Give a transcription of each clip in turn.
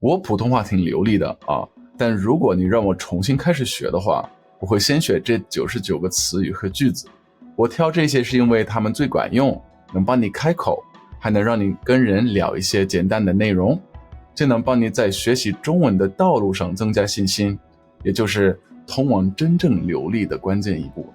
我普通话挺流利的啊，但如果你让我重新开始学的话，我会先学这99个词语和句子。我挑这些是因为它们最管用，能帮你开口，还能让你跟人聊一些简单的内容，这能帮你在学习中文的道路上增加信心，也就是通往真正流利的关键一步。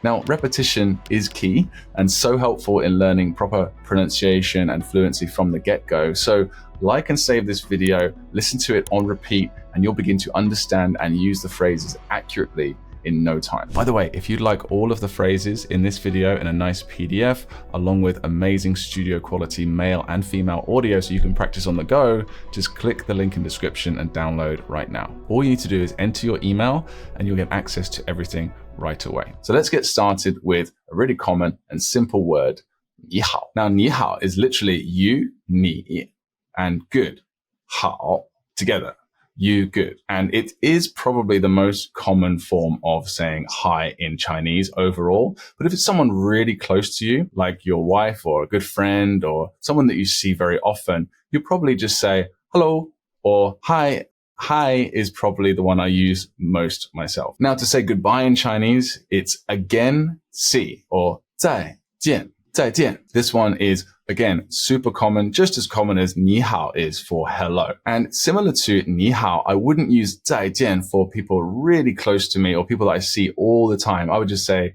Now, repetition is key and so helpful in learning proper pronunciation and fluency from the get-go. So like and save this video, listen to it on repeat, and you'll begin to understand and use the phrases accurately in no time. By the way, if you'd like all of the phrases in this video in a nice PDF, along with amazing studio quality male and female audio so you can practice on the go, just click the link in description and download right now. All you need to do is enter your email and you'll get access to everything right away. So let's get started with a really common and simple word, 你好. Now, 你好 is literally you, 你, and good, 好, together. You good. And it is probably the most common form of saying hi in Chinese overall. But if it's someone really close to you, like your wife or a good friend or someone that you see very often, you'll probably just say hello or hi. Hi is probably the one I use most myself. Now, to say goodbye in Chinese, it's again, see, or 再见. 再见. This one is, again, super common, just as common as 你好 is for hello. And similar to 你好, I wouldn't use 再见 for people really close to me or people that I see all the time. I would just say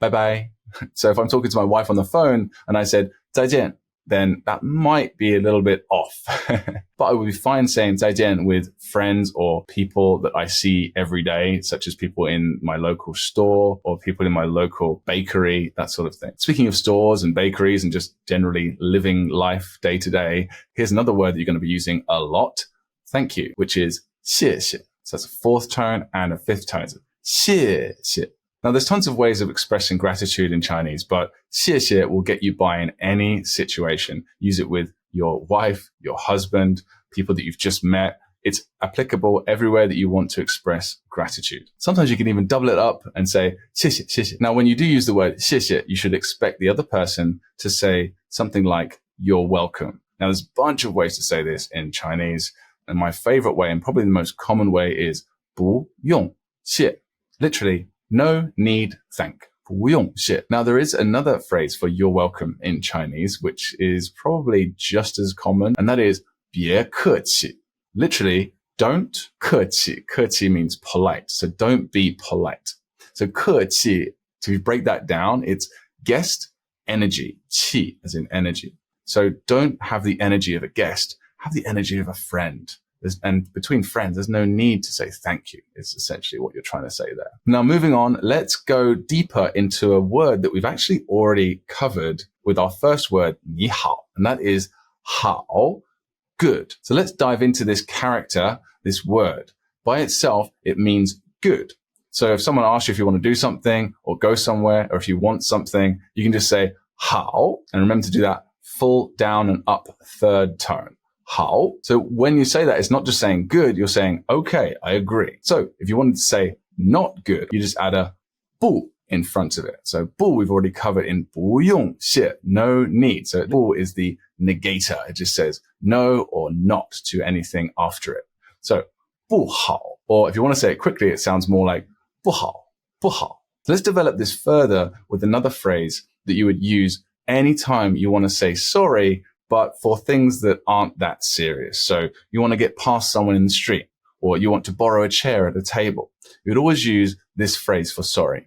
bye bye. So if I'm talking to my wife on the phone and I said 再见, then that might be a little bit off. But I would be fine saying 再见 with friends or people that I see every day, such as people in my local store or people in my local bakery, that sort of thing. Speaking of stores and bakeries and just generally living life day to day, here's another word that you're going to be using a lot. Thank you, which is 谢谢. So that's a fourth tone and a fifth tone. So 谢谢. Now, there's tons of ways of expressing gratitude in Chinese, but 谢谢 will get you by in any situation. Use it with your wife, your husband, people that you've just met. It's applicable everywhere that you want to express gratitude. Sometimes you can even double it up and say 谢谢, 谢谢. Now, when you do use the word 谢谢, you should expect the other person to say something like you're welcome. Now, there's a bunch of ways to say this in Chinese, and my favorite way and probably the most common way is 不用谢. Literally, no need, thank. 不用谢. Now, there is another phrase for you're welcome in Chinese, which is probably just as common, and that is 别客气. Literally, don't 客气. 客气 means polite, so don't be polite. So 客气, to break that down, it's guest energy, 气 as in energy. So don't have the energy of a guest, have the energy of a friend. And between friends, there's no need to say thank you, is essentially what you're trying to say there. Now, moving on, let's go deeper into a word that we've actually already covered with our first word, 你好, and that is 好, good. So let's dive into this character, this word. By itself, it means good. So if someone asks you if you want to do something or go somewhere, or if you want something, you can just say 好, and remember to do that full down and up third tone. 好. So when you say that, it's not just saying good, you're saying, okay, I agree. So if you wanted to say not good, you just add a 不 in front of it. So 不 we've already covered in 不用谢, no need. So 不 is the negator. It just says no or not to anything after it. So 不好, or if you want to say it quickly, it sounds more like 不好, 不好. So let's develop this further with another phrase that you would use anytime you want to say sorry, but for things that aren't that serious. So you want to get past someone in the street, or you want to borrow a chair at a table. You would always use this phrase for sorry.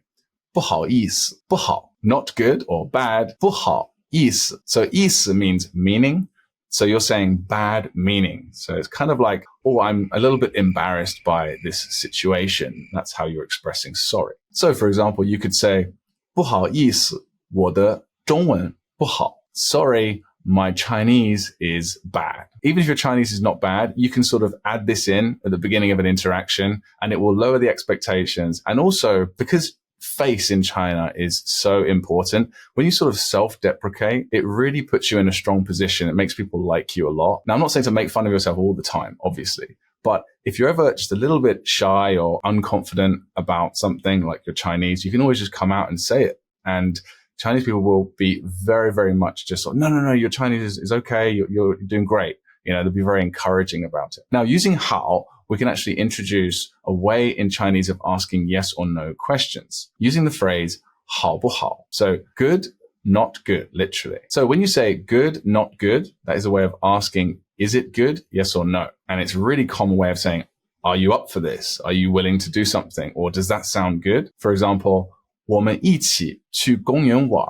不好意思, 不好, not good or bad, 不好意思. So 意思 means meaning. So you're saying bad meaning. So it's kind of like, oh, I'm a little bit embarrassed by this situation. That's how you're expressing sorry. So for example, you could say, 不好意思, 我的中文不好. Sorry, my Chinese is bad. Even if your Chinese is not bad, you can sort of add this in at the beginning of an interaction and it will lower the expectations. And also, because face in China is so important, when you sort of self-deprecate, it really puts you in a strong position. It makes people like you a lot. Now, I'm not saying to make fun of yourself all the time, obviously. But if you're ever just a little bit shy or unconfident about something like your Chinese, you can always just come out and say it. And Chinese people will be very, very much just like, no, your Chinese is okay. You're doing great. They'll be very encouraging about it. Now, using 好, we can actually introduce a way in Chinese of asking yes or no questions using the phrase 好不好. So good, not good, literally. So when you say good, not good, that is a way of asking, is it good? Yes or no. And it's a really common way of saying, are you up for this? Are you willing to do something? Or does that sound good? For example, 我们一起去公园玩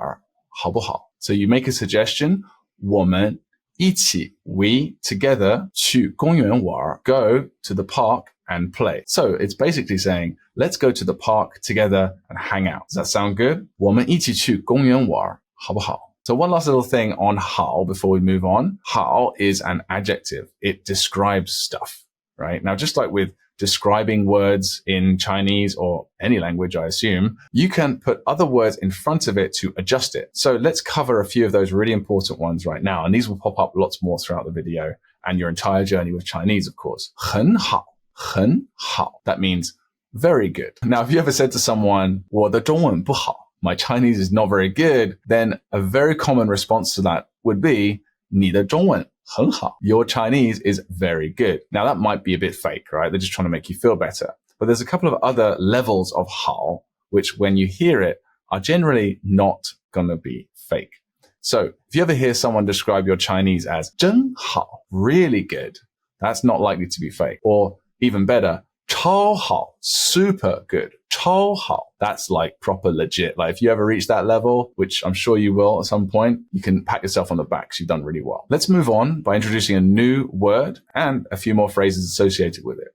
好不好? So you make a suggestion, 我们一起, we together 去公园玩, go to the park and play. So it's basically saying, let's go to the park together and hang out. Does that sound good? 我们一起去公园玩好不好? So one last little thing on 好 before we move on. 好 is an adjective. It describes stuff, right? Now, just like with describing words in Chinese or any language, I assume, you can put other words in front of it to adjust it. So let's cover a few of those really important ones right now. And these will pop up lots more throughout the video and your entire journey with Chinese, of course. 很好,很好. That means very good. Now, if you ever said to someone, 我的中文不好, my Chinese is not very good, then a very common response to that would be, 你的中文很好. Your Chinese is very good. Now, that might be a bit fake, right? They're just trying to make you feel better. But there's a couple of other levels of 好, which when you hear it are generally not going to be fake. So if you ever hear someone describe your Chinese as 真好, really good, that's not likely to be fake. Or even better, 超好, super good. 超好, that's like proper legit. Like if you ever reach that level, which I'm sure you will at some point, you can pat yourself on the back because you've done really well. Let's move on by introducing a new word and a few more phrases associated with it.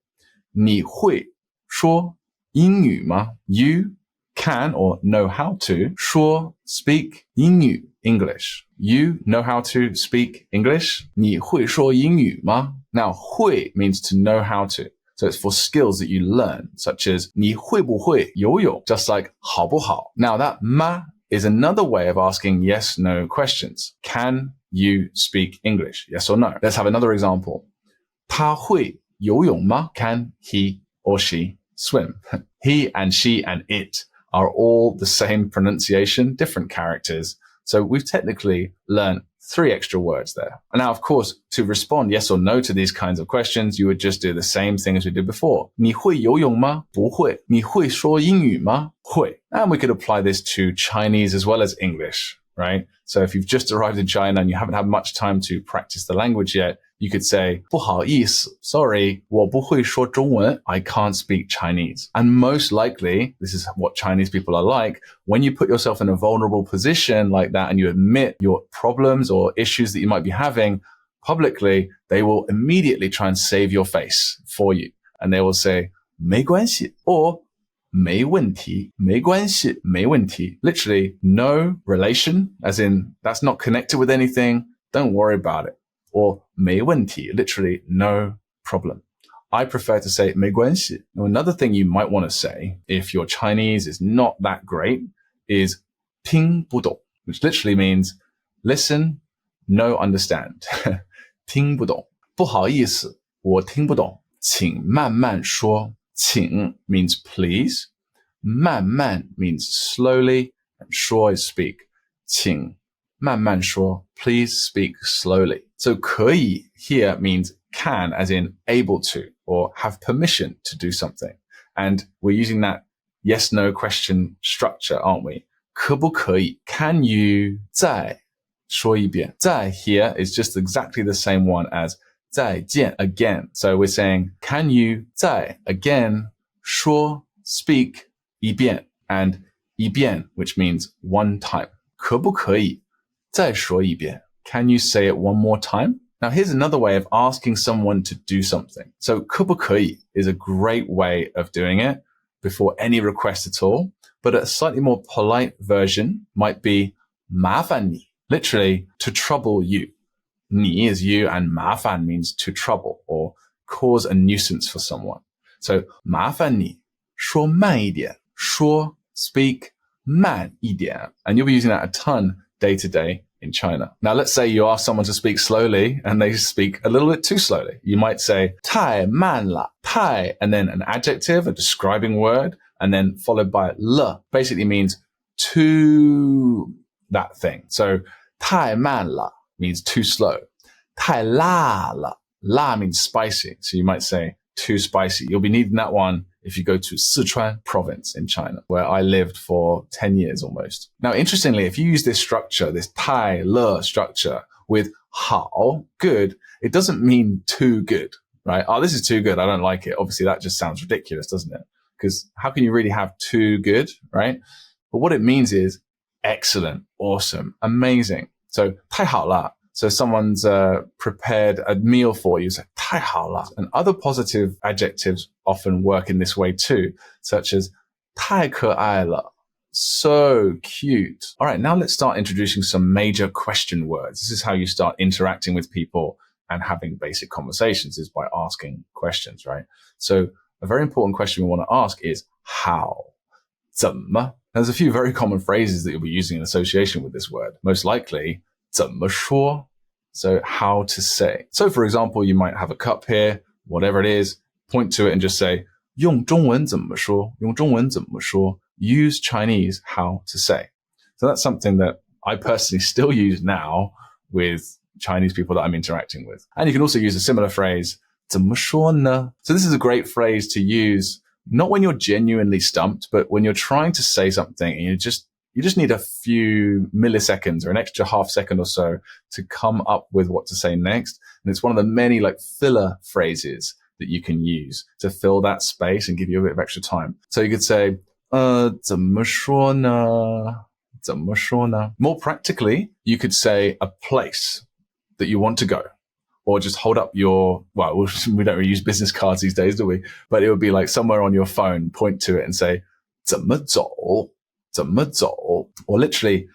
你会说英语吗? You can or know how to 说 speak 英语 English. You know how to speak English? 你会说英语吗? Now, 会 means to know how to. So it's for skills that you learn, such as 你会不会游泳? Just like 好不好? Now that 吗 is another way of asking yes, no questions. Can you speak English? Yes or no? Let's have another example. 他会游泳吗? Can he or she swim? He and she and it are all the same pronunciation, different characters. So we've technically learned 3 extra words there. And now, of course, to respond yes or no to these kinds of questions, you would just do the same thing as we did before. 你会游泳吗? 不会. 你会说英语吗? 会. And we could apply this to Chinese as well as English, right? So if you've just arrived in China and you haven't had much time to practice the language yet, you could say, 不好意思, sorry, 我不会说中文, I can't speak Chinese. And most likely, this is what Chinese people are like, when you put yourself in a vulnerable position like that and you admit your problems or issues that you might be having publicly, they will immediately try and save your face for you. And they will say, 没关系, or 没问题, 没关系, 没问题. Literally, no relation, as in that's not connected with anything, don't worry about it. Or 没问题, literally no problem. I prefer to say 没关系. Now, another thing you might want to say if your Chinese is not that great is 听不懂, which literally means listen, no understand. 听不懂. 不好意思, 我听不懂. 请慢慢说. 请 means please. 慢慢 means slowly. And 说 is speak. 请慢慢说. Please speak slowly. So 可以 here means can, as in able to, or have permission to do something. And we're using that yes, no question structure, aren't we? 可不可以? Can you 再说一遍? 再 here is just exactly the same one as 再见 again. So we're saying, can you 再 again 说 speak 一遍 and 一遍, which means one time. 可不可以再说一遍? Can you say it one more time? Now, here's another way of asking someone to do something. So 可不可以 is a great way of doing it before any request at all. But a slightly more polite version might be 麻烦你, literally to trouble you. 你 is you and 麻烦 means to trouble or cause a nuisance for someone. So 麻烦你说慢一点, 说 speak 慢一点. And you'll be using that a ton day to day in China. Now, let's say you ask someone to speak slowly and they speak a little bit too slowly. You might say 太慢了, 太, and then an adjective, a describing word, and then followed by 了, basically means to that thing. So 太慢了 means too slow. 太辣了. La means spicy, so you might say too spicy. You'll be needing that one if you go to Sichuan province in China, where I lived for 10 years almost. Now, interestingly, if you use this structure, this 太了 structure with 好, good, it doesn't mean too good, right? Oh, this is too good. I don't like it. Obviously, that just sounds ridiculous, doesn't it? Because how can you really have too good, right? But what it means is excellent, awesome, amazing. So 太好了. So someone's prepared a meal for you. So 太好了. And other positive adjectives often work in this way too, such as 太可爱了. So cute. All right, now let's start introducing some major question words. This is how you start interacting with people and having basic conversations, is by asking questions, right? So a very important question we want to ask is how? 怎么? There's a few very common phrases that you'll be using in association with this word. Most likely, 怎么说? So how to say. So for example, you might have a cup here, whatever it is, point to it and just say, 用中文怎么说?用中文怎么说? Use Chinese how to say. So that's something that I personally still use now with Chinese people that I'm interacting with. And you can also use a similar phrase, 怎么说呢? So this is a great phrase to use not when you're genuinely stumped, but when you're trying to say something and you just need a few milliseconds or an extra half second or so to come up with what to say next. And it's one of the many like filler phrases that you can use to fill that space and give you a bit of extra time. So you could say, 怎么说呢? 怎么说呢? More practically, you could say a place that you want to go. Or just hold up your, well, we don't really use business cards these days, do we? But it would be like somewhere on your phone, point to it and say, 怎么走? 怎么走? Or literally,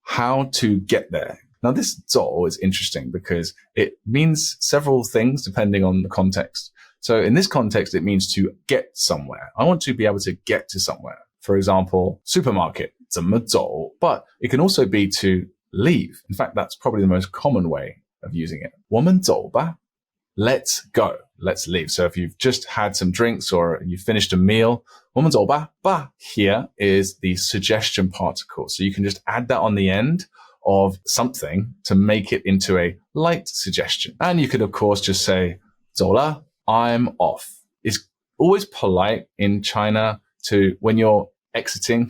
how to get there. Now this 走 is interesting because it means several things depending on the context. So in this context, it means to get somewhere. I want to be able to get to somewhere. For example, supermarket, 怎么走? But it can also be to leave. In fact, that's probably the most common way of using it. 我们走吧? Let's go. Let's leave. So if you've just had some drinks or you finished a meal, 我们走吧? Ba here is the suggestion particle. So you can just add that on the end of something to make it into a light suggestion. And you could, of course, just say, 走了, I'm off. It's always polite in China to, when you're exiting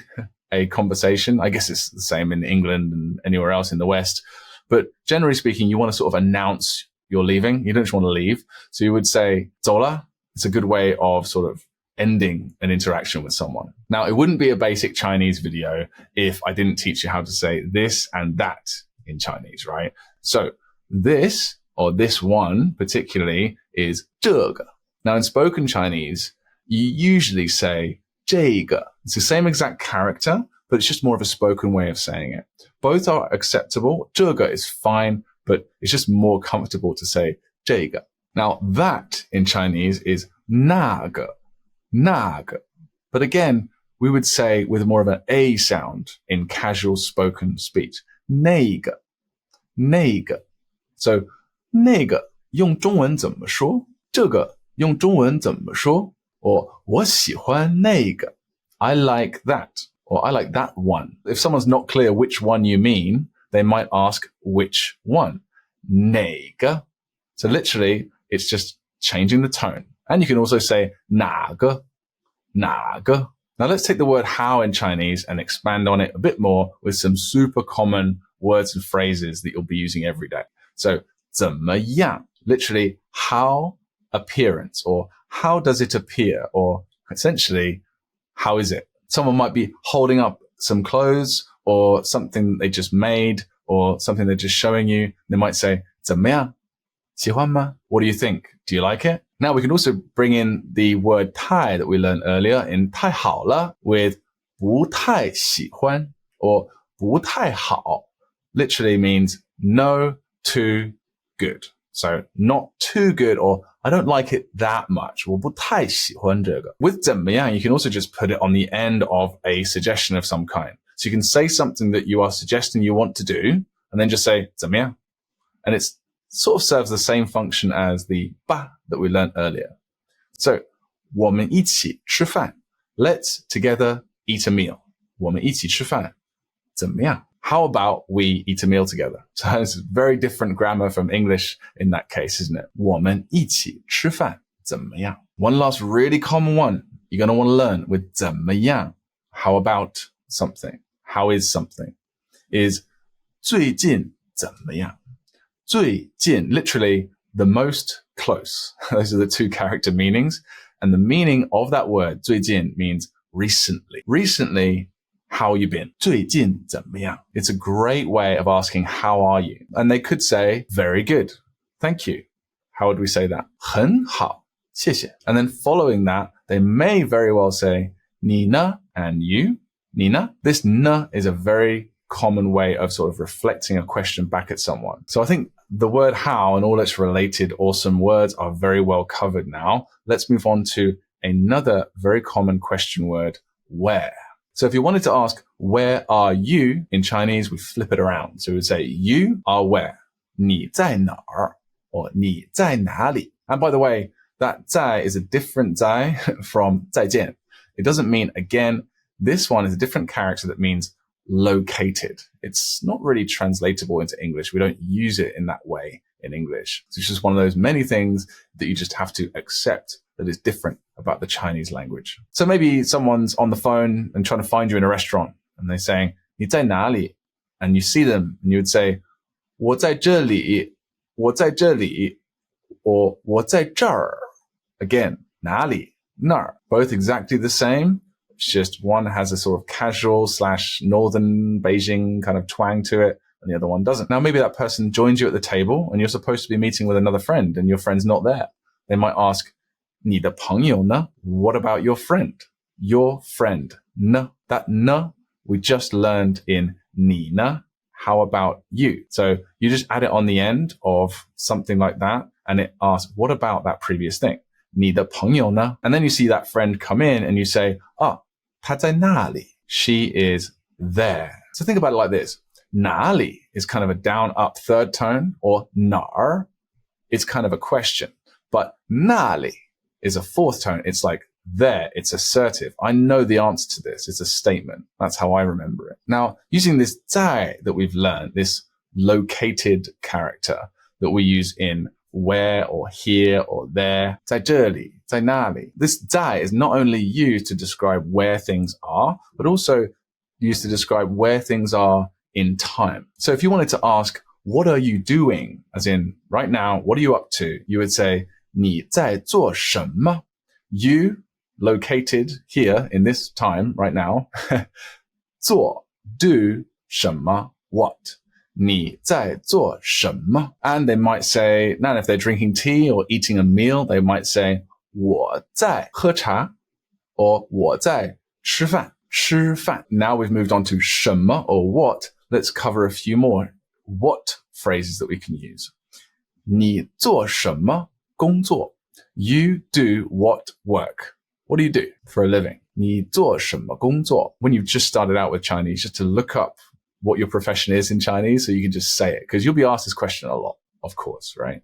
a conversation, I guess it's the same in England and anywhere else in the West, but generally speaking, you want to sort of announce you're leaving. You don't just want to leave. So you would say, 走了. It's a good way of sort of ending an interaction with someone. Now, it wouldn't be a basic Chinese video if I didn't teach you how to say this and that in Chinese, right? So this, or this one particularly, is 这个. Now, in spoken Chinese, you usually say 这个. It's the same exact character, but it's just more of a spoken way of saying it. Both are acceptable. 这个 is fine, but it's just more comfortable to say 这个. Now, that in Chinese is 那个. 那个. But again, we would say with more of an A sound in casual spoken speech. 那个. 那个. So, 那个用中文怎么说? 这个用中文怎么说? Or 我喜欢那个. I like that. Or I like that one. If someone's not clear which one you mean, they might ask which one. 哪个? So literally, it's just changing the tone. And you can also say 哪个? 哪个? Now let's take the word how in Chinese and expand on it a bit more with some super common words and phrases that you'll be using every day. So 怎么样? Literally, how appearance, or how does it appear? Or essentially, how is it? Someone might be holding up some clothes or something they just made or something they're just showing you. They might say, 怎么样? 喜欢吗? What do you think? Do you like it? Now we can also bring in the word 太 that we learned earlier in 太好了 with 不太喜欢 or 不太好. Literally means no too good. So not too good, or I don't like it that much. 我不太喜欢这个. With 怎么样, you can also just put it on the end of a suggestion of some kind. So you can say something that you are suggesting you want to do, and then just say 怎么样? And it sort of serves the same function as the 吧 that we learned earlier. So 我们一起吃饭. Let's together eat a meal. 我们一起吃饭. 怎么样? How about we eat a meal together? So it's very different grammar from English in that case, isn't it? 我们一起吃饭怎么样? One last really common one you're going to want to learn with 怎么样. How about something? How is something? Is 最近怎么样? 最近, literally the most close. Those are the two character meanings. And the meaning of that word, 最近, means recently. Recently, how you been? 最近怎么样? It's a great way of asking, how are you? And they could say, very good. Thank you. How would we say that? 很好. 谢谢. And then following that, they may very well say, 你呢? And you? 你呢? This 呢 is a very common way of sort of reflecting a question back at someone. So I think the word how and all its related awesome words are very well covered now. Let's move on to another very common question word, where. So if you wanted to ask, where are you? In Chinese, we flip it around. So we would say, you are where? 你在哪儿? Or 你在哪里? And by the way, that 在 is a different 在 from 再见. It doesn't mean again. This one is a different character that means located. It's not really translatable into English. We don't use it in that way in English. So it's just one of those many things that you just have to accept that is different about the Chinese language. So maybe someone's on the phone and trying to find you in a restaurant and they're saying, 你在哪里? And you see them and you would say, 我在这里, 我在这里, or 我在这儿. Again, 哪里, 那儿. Both exactly the same. It's just one has a sort of casual / northern Beijing kind of twang to it, and the other one doesn't. Now, maybe that person joins you at the table and you're supposed to be meeting with another friend and your friend's not there. They might ask, 你的朋友呢? What about your friend? Your friend. 呢. That 呢, we just learned in 你呢. How about you? So you just add it on the end of something like that, and it asks, what about that previous thing? 你的朋友呢? And then you see that friend come in and you say, 她在哪里? She is there. So think about it like this. 哪里 is kind of a down up third tone, or 哪儿 is kind of a question. But 哪里 is a fourth tone. It's like there. It's assertive. I know the answer to this. It's a statement. That's how I remember it. Now, using this 在 that we've learned, this located character that we use in where or here or there, 在这里, 在哪里. This 在 is not only used to describe where things are, but also used to describe where things are in time. So if you wanted to ask, what are you doing? As in, right now, what are you up to? You would say, 你在做什么? You, located here in this time, right now, 做, do, 什么, what? 你在做什么? And they might say, now if they're drinking tea or eating a meal, they might say, 我在喝茶, or 我在吃饭, 吃饭. Now we've moved on to 什么 or what. Let's cover a few more what phrases that we can use. 你做什么工作? You do what work? What do you do for a living? 你做什么工作? When you've just started out with Chinese, just to look up what your profession is in Chinese so you can just say it. Because you'll be asked this question a lot, of course, right?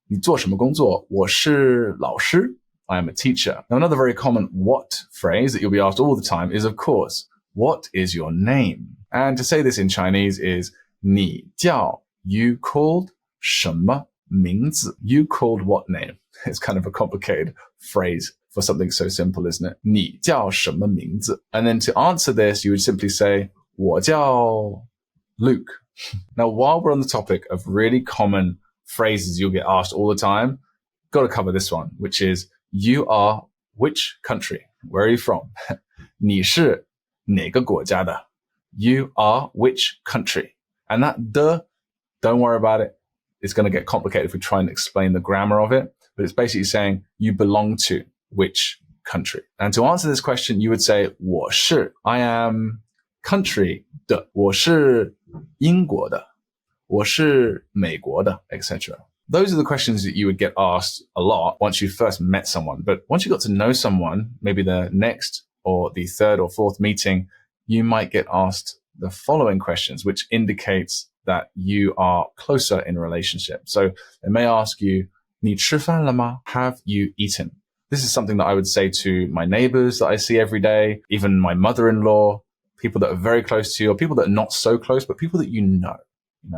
你做什么工作? 我是老师. I am a teacher. Now, another very common what phrase that you'll be asked all the time is, of course, what is your name? And to say this in Chinese is 你叫, you called, 什么名字? You called what name? It's kind of a complicated phrase for something so simple, isn't it? 你叫什么名字? And then to answer this, you would simply say, 我叫 Luke. Now, while we're on the topic of really common phrases you'll get asked all the time, got to cover this one, which is, you are which country? Where are you from? 你是哪个国家的? You are which country? And that the, don't worry about it. It's going to get complicated if we try and explain the grammar of it. But it's basically saying you belong to which country. And to answer this question, you would say, 我是, I am country 的, 我是英国的, 我是美国的, etc. Those are the questions that you would get asked a lot once you first met someone. But once you got to know someone, maybe the next or the third or fourth meeting, you might get asked the following questions, which indicates that you are closer in a relationship. So they may ask you, 你吃饭了吗? Have you eaten? This is something that I would say to my neighbors that I see every day, even my mother-in-law, people that are very close to you, or people that are not so close, but people that you know.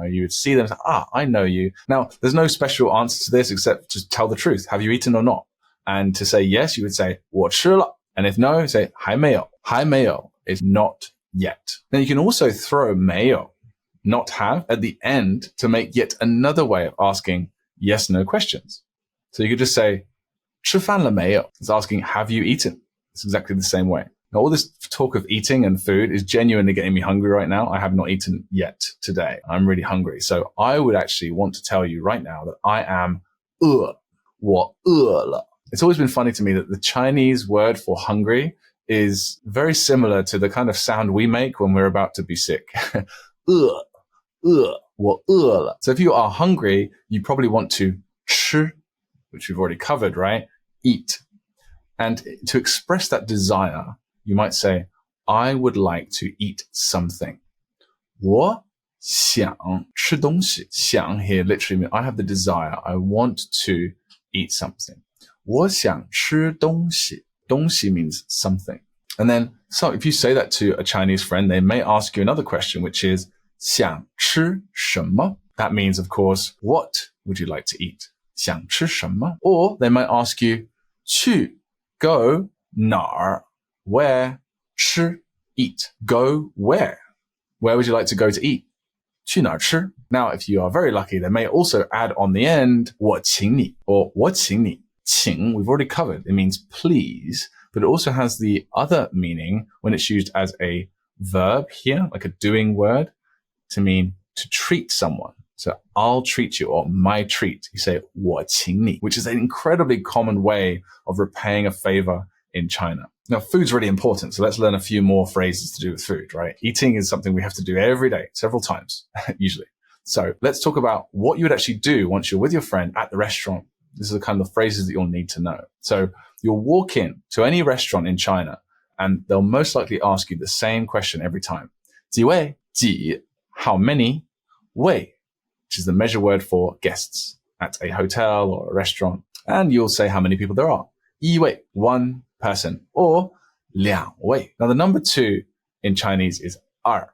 You would see them and say, I know you. Now, there's no special answer to this except just tell the truth. Have you eaten or not? And to say yes, you would say 我吃了. And if no, say 还没有. 还没有 is not yet. Then you can also throw 没有, not have, at the end to make yet another way of asking yes/no questions. So you could just say 吃饭了没有? It's asking, have you eaten? It's exactly the same way. Now, all this talk of eating and food is genuinely getting me hungry right now. I have not eaten yet today. I'm really hungry. So I would actually want to tell you right now that I am 饿. 我饿了. It's always been funny to me that the Chinese word for hungry is very similar to the kind of sound we make when we're about to be sick. 饿, 我饿了. So if you are hungry, you probably want to 吃, which we've already covered, right? Eat. And to express that desire, you might say, I would like to eat something. 我想吃东西. 想 here literally means I have the desire. I want to eat something. 我想吃东西. 东西 means something. And then, so if you say that to a Chinese friend, they may ask you another question, which is 想吃什么? That means, of course, what would you like to eat? 想吃什么? Or they might ask you 去 go 哪儿 where 吃 eat. Go where? Where would you like to go to eat? 去哪儿吃? Now, if you are very lucky, they may also add on the end 我请你 or 我请你. 请 we've already covered. It means please, but it also has the other meaning when it's used as a verb here, like a doing word, to mean to treat someone. So I'll treat you, or my treat. You say 我请你, which is an incredibly common way of repaying a favor in China. Now, food's really important, so let's learn a few more phrases to do with food, right? Eating is something we have to do every day, several times, usually. So let's talk about what you would actually do once you're with your friend at the restaurant. These are the kind of phrases that you'll need to know. So you'll walk in to any restaurant in China, and they'll most likely ask you the same question every time. 几位? 几, how many? 位, which is the measure word for guests at a hotel or a restaurant. And you'll say how many people there are. 一位, one person, or 两位. Now, the number 2 in Chinese is 二,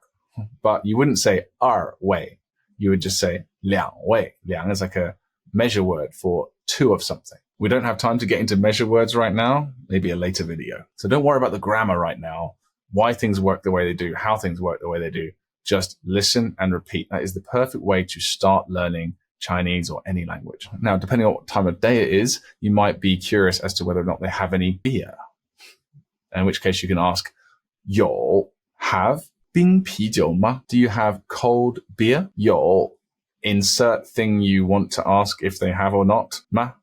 but you wouldn't say 二位. You would just say 两位. 两 is like a measure word for 2 of something. We don't have time to get into measure words right now, maybe a later video. So don't worry about the grammar right now, why things work the way they do, how things work the way they do. Just listen and repeat. That is the perfect way to start learning Chinese or any language. Now, depending on what time of day it is, you might be curious as to whether or not they have any beer. In which case you can ask, 有 have 冰啤酒吗? Do you have cold beer? 有 insert thing you want to ask if they have or not. 吗?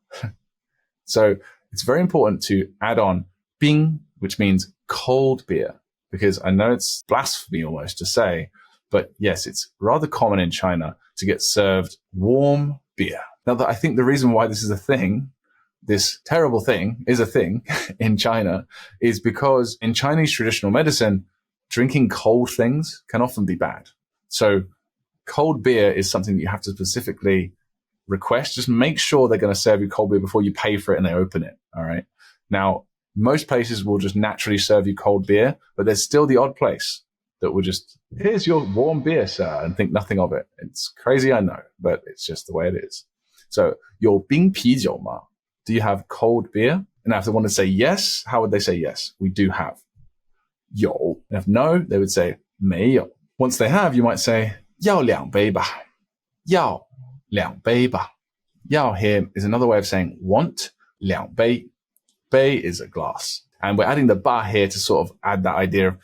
So it's very important to add on 冰, which means cold beer, because I know it's blasphemy almost to say, but yes, it's rather common in China to get served warm beer. Now, I think the reason why this is a thing, this terrible thing is a thing in China, is because in Chinese traditional medicine, drinking cold things can often be bad. So cold beer is something that you have to specifically request. Just make sure they're going to serve you cold beer before you pay for it and they open it. All right. Now, most places will just naturally serve you cold beer, but there's still the odd place that will just, here's your warm beer, sir, and think nothing of it. It's crazy, I know, but it's just the way it is. So, 有冰啤酒吗? Do you have cold beer? And if they want to say yes, how would they say yes? We do have. 有. And if no, they would say 没有. Once they have, you might say 要两杯吧. 要两杯吧. 要 here is another way of saying want. 两杯. 杯 is a glass. And we're adding the ba here to sort of add that idea of,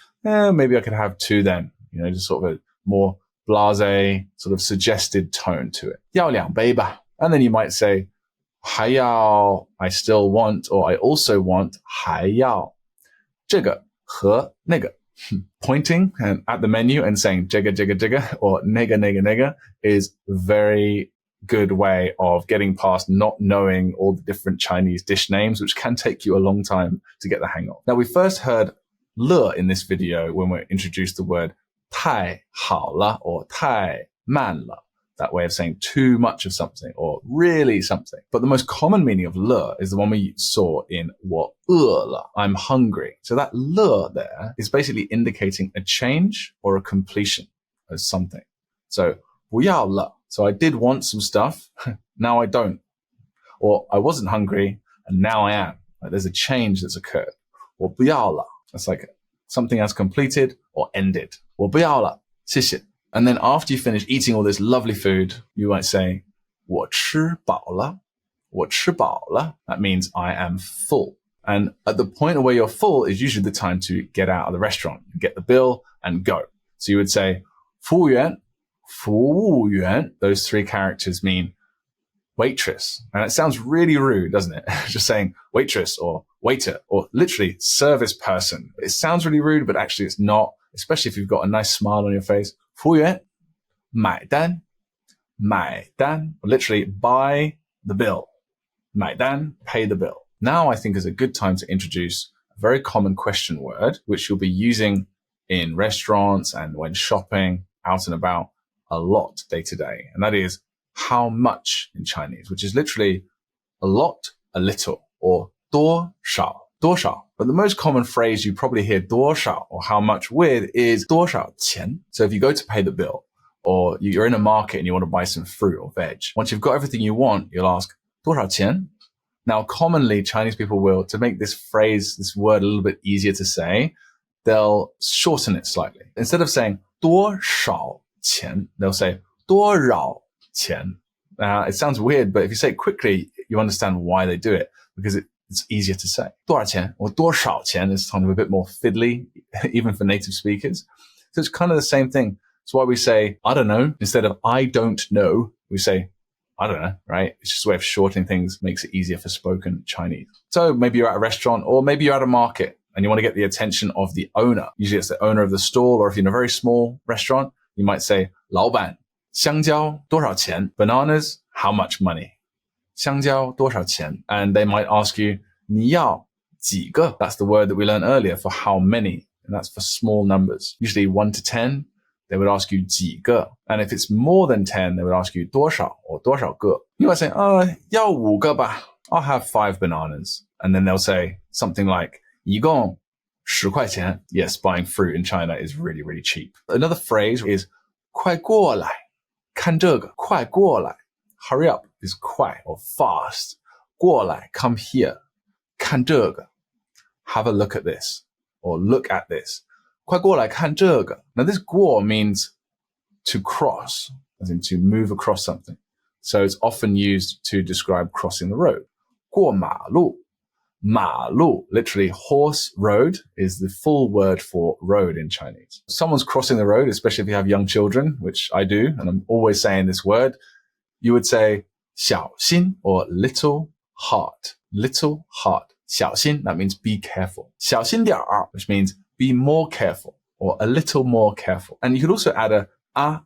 maybe I could have 2 then. Just sort of a more blasé, sort of suggested tone to it. 要两杯吧. And then you might say, 还要, I still want, or I also want, 还要. 这个和那个. Pointing and at the menu and saying 这个这个这个 or 那个那个那个 is very good way of getting past not knowing all the different Chinese dish names, which can take you a long time to get the hang of. Now, we first heard 了 in this video when we introduced the word 太好了 or 太慢了. that way of saying too much of something or really something. But the most common meaning of 了 is the one we saw in 我饿了, I'm hungry. So that 了 there is basically indicating a change or a completion of something. So 不要了. So I did want some stuff, now I don't. Or I wasn't hungry, and now I am. Like there's a change that's occurred. 我不要了. That's like something has completed or ended. 我不要了,谢谢. And then after you finish eating all this lovely food, you might say, 我吃饱了,我吃饱了. That means I am full. And at the point where you're full is usually the time to get out of the restaurant, get the bill and go. So you would say, 服务员, 服务员. Those three characters mean waitress. And it sounds really rude, doesn't it? Just saying waitress or waiter or literally service person. It sounds really rude, but actually it's not, especially if you've got a nice smile on your face. 服务员, 买单, 买单, literally buy the bill. 买单, pay the bill. Now I think is a good time to introduce a very common question word, which you'll be using in restaurants and when shopping, out and about a lot day to day. And that is how much in Chinese, which is literally a lot, a little, or 多少, 多少. But the most common phrase you probably hear 多少 or how much with is 多少钱. So if you go to pay the bill or you're in a market and you want to buy some fruit or veg, once you've got everything you want, you'll ask 多少钱? Now, commonly Chinese people will, to make this phrase, this word a little bit easier to say, they'll shorten it slightly. Instead of saying 多少钱, they'll say 多少钱. Now, it sounds weird, but if you say it quickly, you understand why they do it, because it's easier to say. 多少钱 or 多少钱 is kind of a bit more fiddly, even for native speakers. So it's kind of the same thing. It's why we say, I don't know, instead of I don't know, we say, I don't know, right? It's just a way of shortening things, makes it easier for spoken Chinese. So maybe you're at a restaurant or maybe you're at a market and you want to get the attention of the owner. Usually it's the owner of the stall, or if you're in a very small restaurant, you might say, 老板, 香蕉多少钱? Bananas, how much money? 香蕉多少钱? And they might ask you, 你要几个? That's the word that we learned earlier for how many, and that's for small numbers. Usually 1 to 10, they would ask you 几个. And if it's more than 10, they would ask you 多少 or 多少个. You might say, 要5个吧. I'll have 5 bananas. And then they'll say something like, 一共10块钱. Yes, buying fruit in China is really, really cheap. Another phrase is 快过来. 看这个, 快过来. Hurry up is 快 or fast. 过来, come here. 看这个. Have a look at this or look at this. 快过来看这个. Now this 过 means to cross, as in to move across something. So it's often used to describe crossing the road. 过马路. 马路, literally horse road, is the full word for road in Chinese. Someone's crossing the road, especially if you have young children, which I do, and I'm always saying this word, you would say 小心 or little heart. Little heart. 小心, that means be careful. 小心点儿, which means be more careful or a little more careful. And you could also add a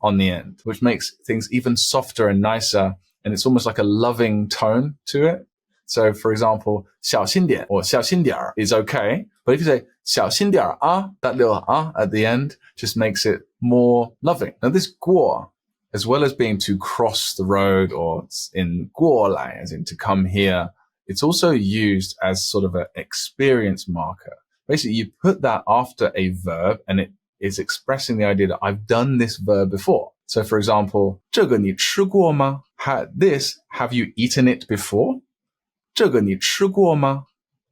on the end, which makes things even softer and nicer, and it's almost like a loving tone to it. So, for example, 小心点 or 小心点儿 is okay. But if you say 小心点儿, that little at the end just makes it more loving. Now, this 过, as well as being to cross the road or in 过来, as in to come here, it's also used as sort of an experience marker. Basically, you put that after a verb and it is expressing the idea that I've done this verb before. So, for example, 这个你吃过吗? This, have you eaten it before? 这个你吃过吗?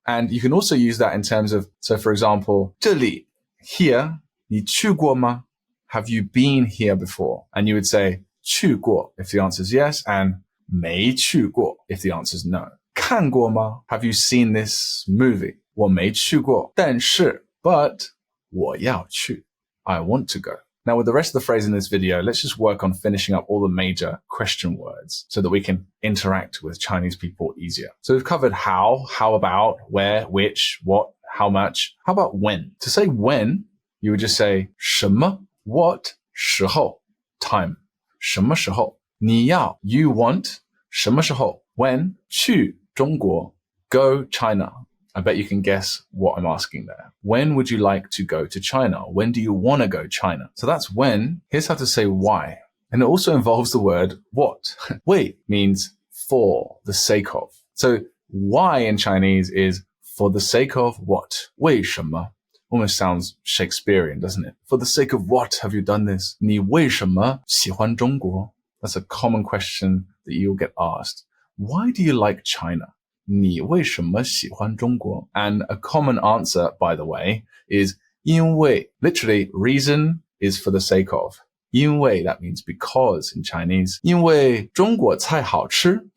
And you can also use that in terms of, so for example, 这里, here, 你去过吗? Have you been here before? And you would say 去过 if the answer is yes, and 没去过 if the answer is no. 看过吗? Have you seen this movie? 我没去过, 但是, but 我要去. I want to go. Now, with the rest of the phrase in this video, let's just work on finishing up all the major question words so that we can interact with Chinese people easier. So we've covered how about, where, which, what, how much. How about when? To say when, you would just say 什么, what, 时候, time. 什么时候? 你要, you want, 什么时候? When, 去中国, go China. I bet you can guess what I'm asking there. When would you like to go to China? When do you want to go China? So that's when. Here's how to say why. And it also involves the word what. 为 means for the sake of. So why in Chinese is for the sake of what? 为什么? Almost sounds Shakespearean, doesn't it? For the sake of what have you done this? 你为什么喜欢中国? That's a common question that you'll get asked. Why do you like China? 你为什么喜欢中国? And a common answer, by the way, is 因为. Literally, reason is for the sake of. 因为, that means because in Chinese. 因为中国菜好吃.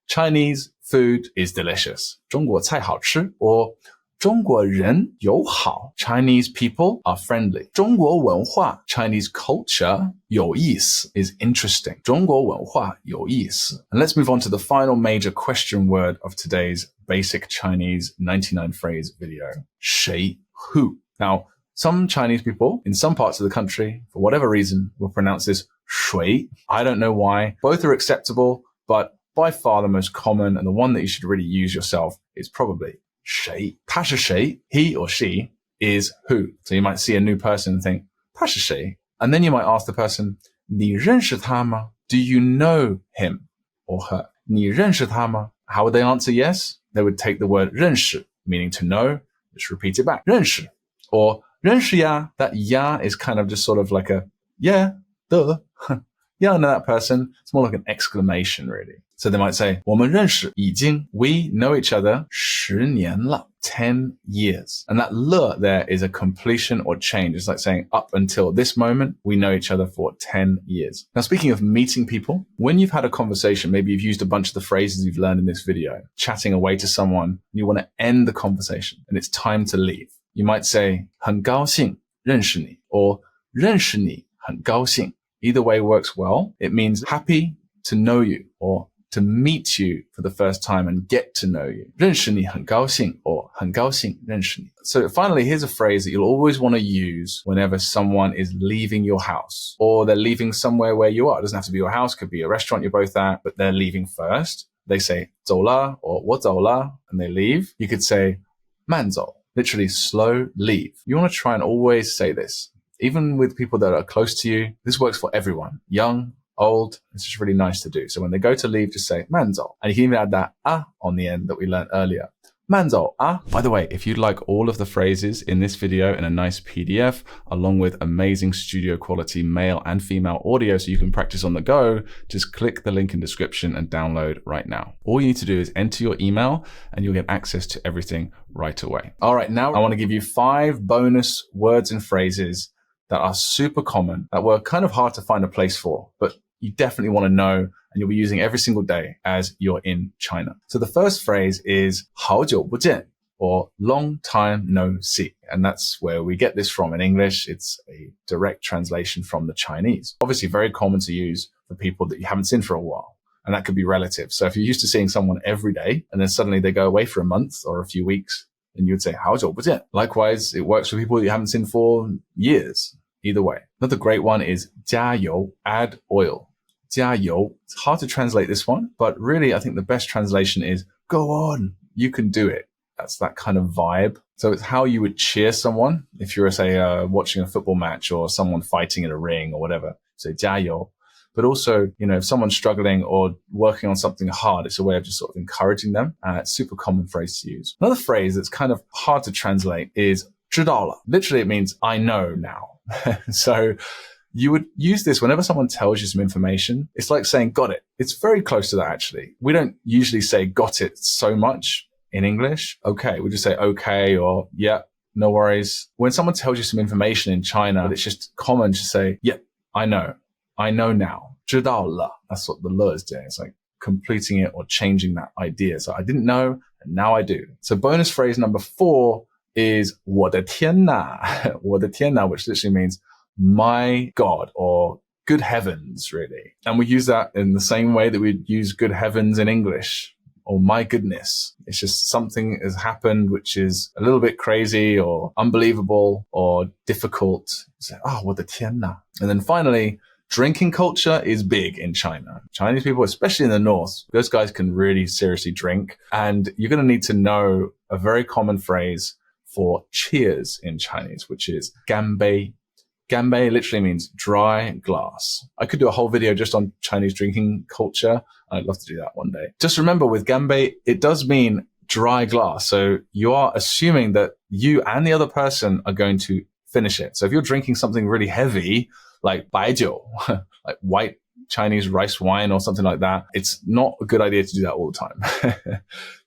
Chinese food is delicious. 中国菜好吃 or 中国人友好 Chinese people are friendly. 中国文化 Chinese culture 有意思 is interesting. 中国文化有意思 And let's move on to the final major question word of today's basic Chinese 99 phrase video. 谁 who. Now, some Chinese people in some parts of the country, for whatever reason, will pronounce this 谁. I don't know why. Both are acceptable, but by far the most common and the one that you should really use yourself is probably 谁. 他是谁, he or she is who. So you might see a new person and think, 他是谁? And then you might ask the person, 你认识他吗? Do you know him or her? 你认识他吗? How would they answer yes? They would take the word 认识, meaning to know. Just repeat it back. 认识. Or 认识呀. That ya is kind of just sort of like a, yeah, duh. Yeah, I know that person. It's more like an exclamation, really. So they might say, 我们认识已经 we know each other 10年了 10 years. And that 了 there is a completion or change. It's like saying up until this moment, we know each other for 10 years. Now, speaking of meeting people, when you've had a conversation, maybe you've used a bunch of the phrases you've learned in this video, chatting away to someone, you want to end the conversation and it's time to leave. You might say, 很高兴认识你 or 认识你很高兴. Either way works well. It means happy to know you or to meet you for the first time and get to know you. 认识你很高兴 or 很高兴认识你. So finally, here's a phrase that you'll always want to use whenever someone is leaving your house or they're leaving somewhere where you are. It doesn't have to be your house, could be a restaurant you're both at, but they're leaving first. They say 走了 or 我走了 and they leave. You could say 慢走, literally slow leave. You want to try and always say this. Even with people that are close to you, this works for everyone. Young, old, it's just really nice to do. So when they go to leave, just say 慢走. And you can even add that on the end that we learned earlier. 慢走 By the way, if you'd like all of the phrases in this video in a nice PDF, along with amazing studio quality male and female audio so you can practice on the go, just click the link in description and download right now. All you need to do is enter your email and you'll get access to everything right away. All right, now I want to give you 5 bonus words and phrases that are super common, that were kind of hard to find a place for, but you definitely want to know and you'll be using every single day as you're in China. So the first phrase is 好久不见 or long time no see. And that's where we get this from in English. It's a direct translation from the Chinese. Obviously very common to use for people that you haven't seen for a while. And that could be relative. So if you're used to seeing someone every day and then suddenly they go away for a month or a few weeks, then you would say 好久不见. Likewise, it works for people you haven't seen for years. Either way. Another great one is 加油, add oil. 加油. It's hard to translate this one, but really I think the best translation is go on, you can do it. That's that kind of vibe. So it's how you would cheer someone if you're, say, watching a football match or someone fighting in a ring or whatever. So 加油. But also, you know, if someone's struggling or working on something hard, it's a way of just sort of encouraging them. It's a super common phrase to use. Another phrase that's kind of hard to translate is 知道了. Literally, it means I know now. So you would use this whenever someone tells you some information. It's like saying got it. It's very close to that, actually. We don't usually say got it so much in English. Okay. We just say okay or yeah, no worries. When someone tells you some information in China, it's just common to say, yeah, I know. I know now. 知道了. That's what the 了 is doing. It's like completing it or changing that idea. So I didn't know and now I do. So bonus phrase number 4 is 我的天哪, 我的天哪, which literally means my God or good heavens, really. And we use that in the same way that we'd use good heavens in English or my goodness. It's just something has happened which is a little bit crazy or unbelievable or difficult. Say, 我的天哪. And then finally, drinking culture is big in China. Chinese people, especially in the north, those guys can really seriously drink. And you're going to need to know a very common phrase for cheers in Chinese, which is 干杯. Ganbei literally means dry glass. I could do a whole video just on Chinese drinking culture. I'd love to do that one day. Just remember with Ganbei, it does mean dry glass. So you are assuming that you and the other person are going to finish it. So if you're drinking something really heavy, like baijiu, like white Chinese rice wine or something like that, it's not a good idea to do that all the time.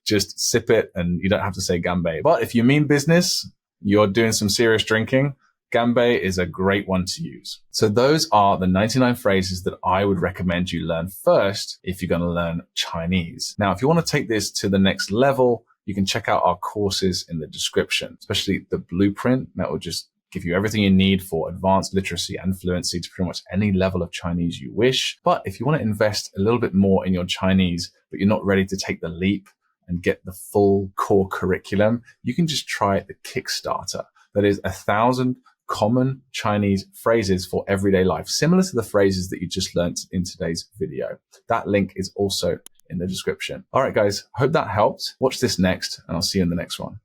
Just sip it and you don't have to say Ganbei. But if you mean business, you're doing some serious drinking, Ganbei is a great one to use. So those are the 99 phrases that I would recommend you learn first if you're going to learn Chinese. Now, if you want to take this to the next level, you can check out our courses in the description, especially the Blueprint. That will just give you everything you need for advanced literacy and fluency to pretty much any level of Chinese you wish. But if you want to invest a little bit more in your Chinese, but you're not ready to take the leap and get the full core curriculum, you can just try the Kickstarter. That is 1,000 common Chinese phrases for everyday life, similar to the phrases that you just learned in today's video. That link is also in the description. All right, guys, hope that helped. Watch this next, and I'll see you in the next one.